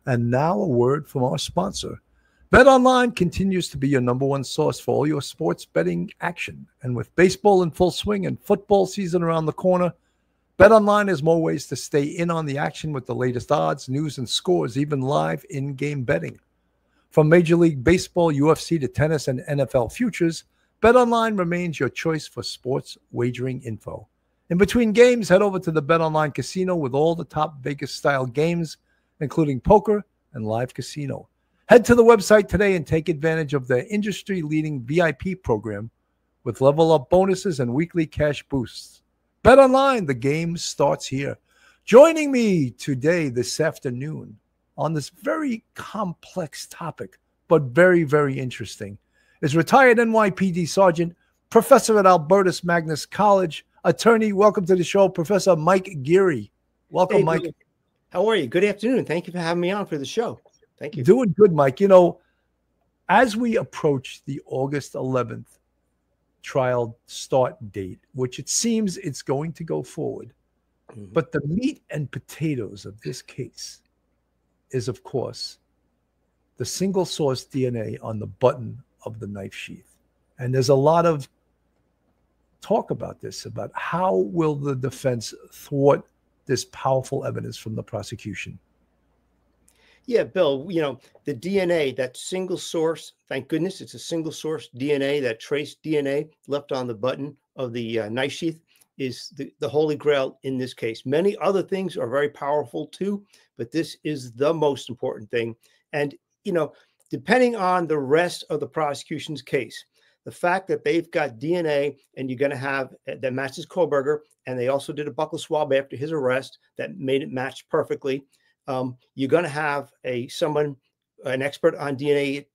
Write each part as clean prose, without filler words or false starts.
And now a word from our sponsor. BetOnline continues to be your #1 source for all your sports betting action. And with baseball in full swing and football season around the corner, BetOnline has more ways to stay in on the action with the latest odds, news, and scores, even live in-game betting. From Major League Baseball, UFC to tennis and NFL futures, BetOnline remains your choice for sports wagering info. In between games, head over to the BetOnline casino with all the top Vegas-style games, including poker and live casino. Head to the website today and take advantage of the industry-leading VIP program with level-up bonuses and weekly cash boosts. BetOnline, the game starts here. Joining me today, this afternoon, on this very complex topic, but very, very interesting, is retired NYPD Sergeant, professor at Albertus Magnus College, attorney. Welcome to the show, Professor Mike Geary. Welcome, hey, Mike. Bill. How are you? Good afternoon. Thank you for having me on for the show. Thank you. Doing good, Mike. You know, as we approach the August 11th trial start date, which it seems it's going to go forward, but the meat and potatoes of this case is, of course, the single source DNA on the button of the knife sheath. And there's a lot of talk about this, about how will the defense thwart this powerful evidence from the prosecution. Yeah, Bill, you know, the DNA, that single source, thank goodness it's a single source DNA, that trace DNA left on the button of the knife sheath is the holy grail in this case. Many other things are very powerful too, but this is the most important thing. And, you know, depending on the rest of the prosecution's case, the fact that they've got DNA and you're going to have that matches Kohberger, and they also did a buccal swab after his arrest that made it match perfectly. You're going to have an expert on DNA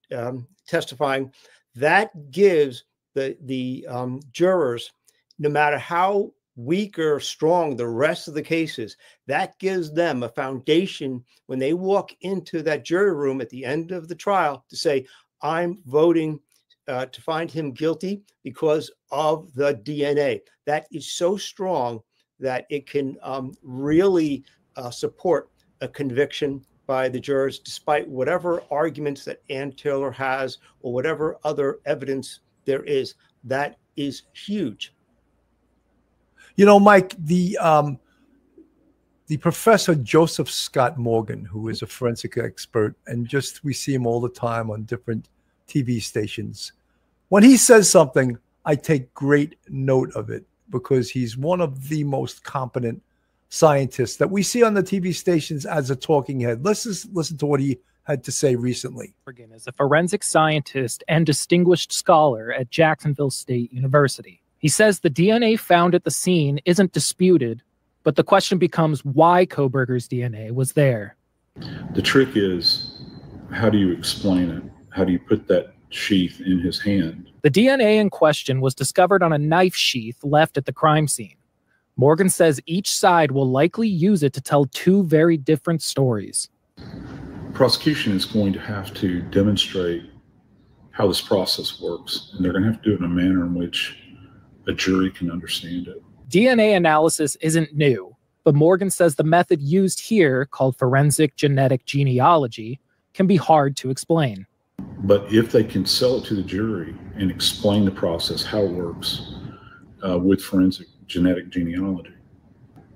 testifying. That gives the jurors, no matter how weak or strong the rest of the cases, that gives them a foundation when they walk into that jury room at the end of the trial to say, I'm voting to find him guilty because of the DNA. That is so strong that it can really support a conviction by the jurors, despite whatever arguments that Ann Taylor has or whatever other evidence there is. That is huge. You know, Mike, the professor Joseph Scott Morgan, who is a forensic expert, and just we see him all the time on different TV stations. When he says something, I take great note of it because he's one of the most competent scientists that we see on the TV stations as a talking head. Let's just listen to what he had to say recently. Morgan is a forensic scientist and distinguished scholar at Jacksonville State University. He says the DNA found at the scene isn't disputed, but the question becomes why Kohberger's DNA was there. The trick is, how do you explain it? How do you put that sheath in his hand? The DNA in question was discovered on a knife sheath left at the crime scene. Morgan says each side will likely use it to tell two very different stories. Prosecution is going to have to demonstrate how this process works, and they're going to have to do it in a manner in which a jury can understand it. DNA analysis isn't new, but Morgan says the method used here, called forensic genetic genealogy, can be hard to explain. But if they can sell it to the jury and explain the process, how it works with forensic genetic genealogy,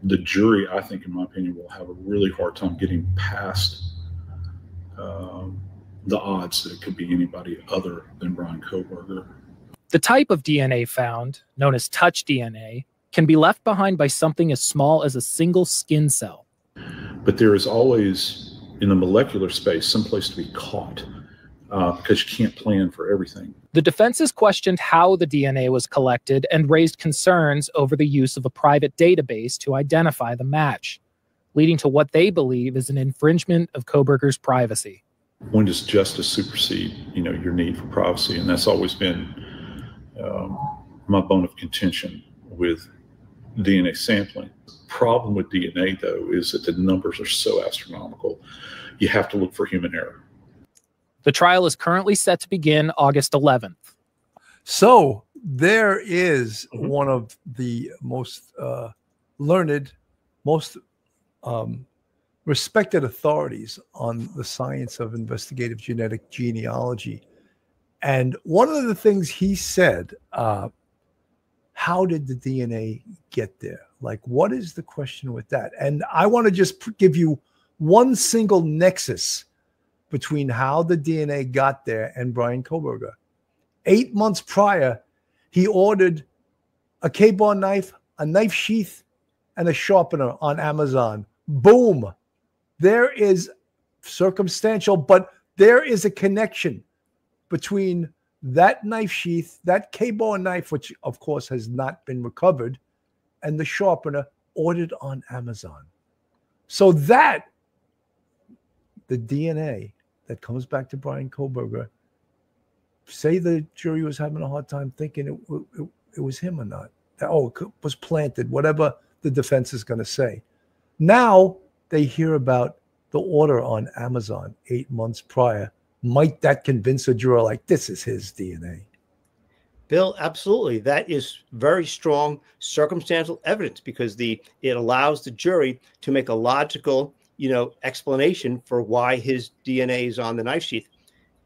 the jury, I think, in my opinion, will have a really hard time getting past the odds that it could be anybody other than Bryan Kohberger. The type of DNA found, known as touch DNA, can be left behind by something as small as a single skin cell. But there is always, in the molecular space, someplace to be caught because you can't plan for everything. The defense has questioned how the DNA was collected and raised concerns over the use of a private database to identify the match, leading to what they believe is an infringement of Kohberger's privacy. When does justice supersede, your need for privacy? And that's always been my bone of contention with DNA sampling. The problem with DNA, though, is that the numbers are so astronomical, you have to look for human error. The trial is currently set to begin August 11th. So there is one of the most learned, most respected authorities on the science of investigative genetic genealogy. And one of the things he said, how did the DNA get there? Like, what is the question with that? And I want to just give you one single nexus between how the DNA got there and Bryan Kohberger. 8 months prior, he ordered a K-bar knife, a knife sheath, and a sharpener on Amazon. Boom. There is circumstantial, but there is a connection between that knife sheath, that K-bar knife, which of course has not been recovered, and the sharpener ordered on Amazon. So that, the DNA that comes back to Bryan Kohberger, say the jury was having a hard time thinking it was him or not. Oh, it was planted, whatever the defense is going to say. Now they hear about the order on Amazon 8 months prior. Might that convince a juror like this is his DNA? Bill, absolutely. That is very strong circumstantial evidence because it allows the jury to make a logical, explanation for why his DNA is on the knife sheath.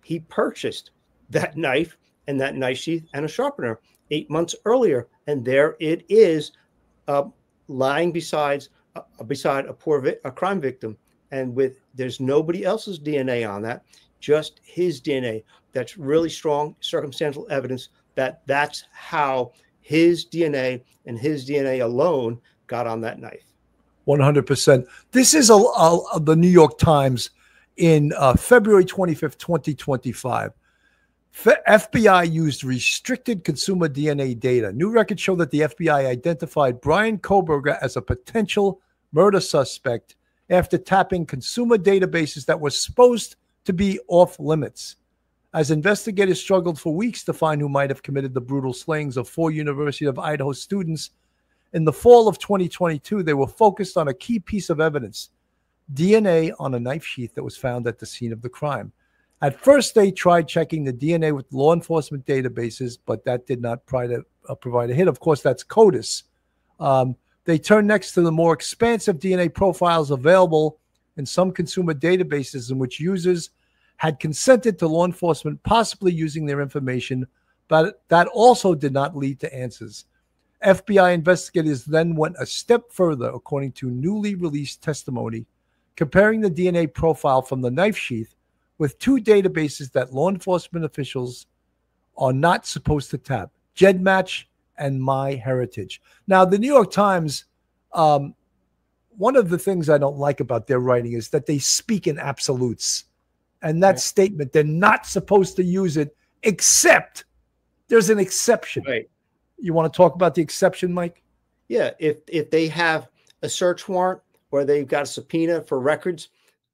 He purchased that knife and that knife sheath and a sharpener 8 months earlier, and there it is, lying beside a crime victim, and there's nobody else's DNA on that, just his DNA. That's really strong circumstantial evidence that's how his DNA and his DNA alone got on that knife. 100%. This is the New York Times in February 25th, 2025. FBI used restricted consumer DNA data. New records show that the FBI identified Bryan Kohberger as a potential murder suspect after tapping consumer databases that were supposed to be off limits. As investigators struggled for weeks to find who might have committed the brutal slayings of 4 University of Idaho students, in the fall of 2022, they were focused on a key piece of evidence, DNA on a knife sheath that was found at the scene of the crime. At first, they tried checking the DNA with law enforcement databases, but that did not provide a hit. Of course, that's CODIS. They turned next to the more expansive DNA profiles available in some consumer databases in which users had consented to law enforcement possibly using their information, but that also did not lead to answers. FBI investigators then went a step further, according to newly released testimony, comparing the DNA profile from the knife sheath with 2 databases that law enforcement officials are not supposed to tap, GEDmatch and MyHeritage. Now, the New York Times, one of the things I don't like about their writing is that they speak in absolutes. And that statement, they're not supposed to use it, except there's an exception. Right. You want to talk about the exception, Mike? Yeah. If they have a search warrant or they've got a subpoena for records,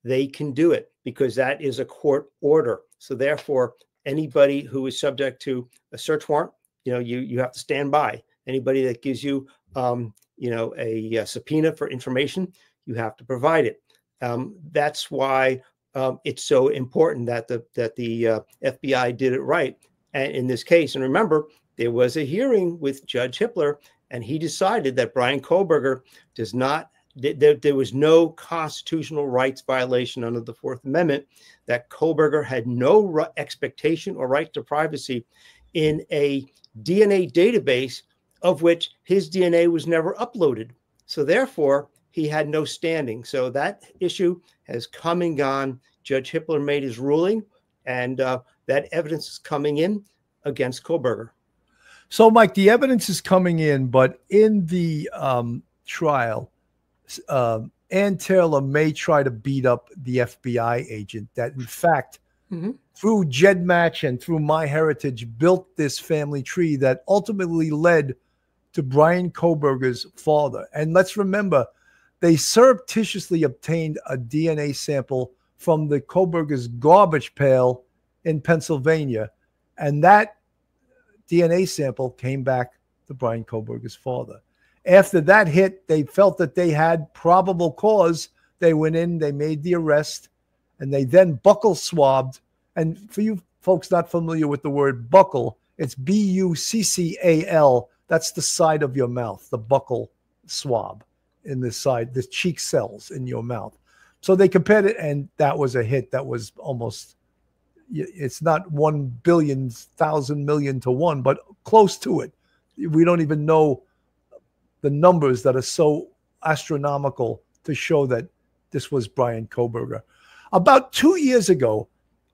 they can do it because that is a court order. So therefore, anybody who is subject to a search warrant, you have to stand by. Anybody that gives you, a subpoena for information, you have to provide it. That's why it's so important that the FBI did it right. And in this case, and remember, there was a hearing with Judge Hippler, and he decided that Bryan Kohberger there was no constitutional rights violation under the 4th Amendment, that Kohberger had no expectation or right to privacy in a DNA database of which his DNA was never uploaded. So therefore, he had no standing. So that issue has come and gone. Judge Hippler made his ruling, and that evidence is coming in against Kohberger. So, Mike, the evidence is coming in, but in the trial, Ann Taylor may try to beat up the FBI agent that, in fact, through GEDmatch and through MyHeritage, built this family tree that ultimately led to Bryan Kohberger's father. And let's remember, they surreptitiously obtained a DNA sample from the Kohberger's garbage pail in Pennsylvania, and that DNA sample came back to Bryan Kohberger's father. After that hit, they felt that they had probable cause. They went in, they made the arrest, and they then buccal swabbed. And for you folks not familiar with the word buccal, it's B-U-C-C-A-L. That's the side of your mouth, the buccal swab in the side, the cheek cells in your mouth. So they compared it, and that was a hit. That was almost, it's not 1 billion, 1,000 million to 1, but close to it. We don't even know the numbers that are so astronomical to show that this was Bryan Kohberger. About 2 years ago,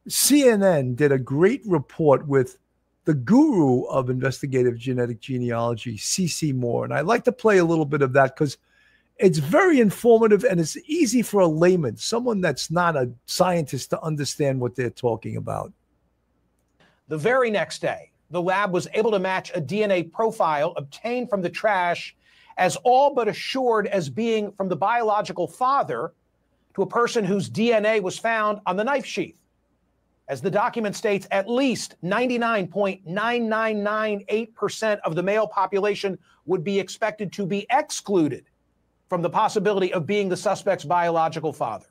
CNN did a great report with the guru of investigative genetic genealogy, C.C. Moore. And I'd like to play a little bit of that because it's very informative and it's easy for a layman, someone that's not a scientist, to understand what they're talking about. The very next day, the lab was able to match a DNA profile obtained from the trash as all but assured as being from the biological father to a person whose DNA was found on the knife sheath. As the document states, at least 99.9998% of the male population would be expected to be excluded from the possibility of being the suspect's biological father.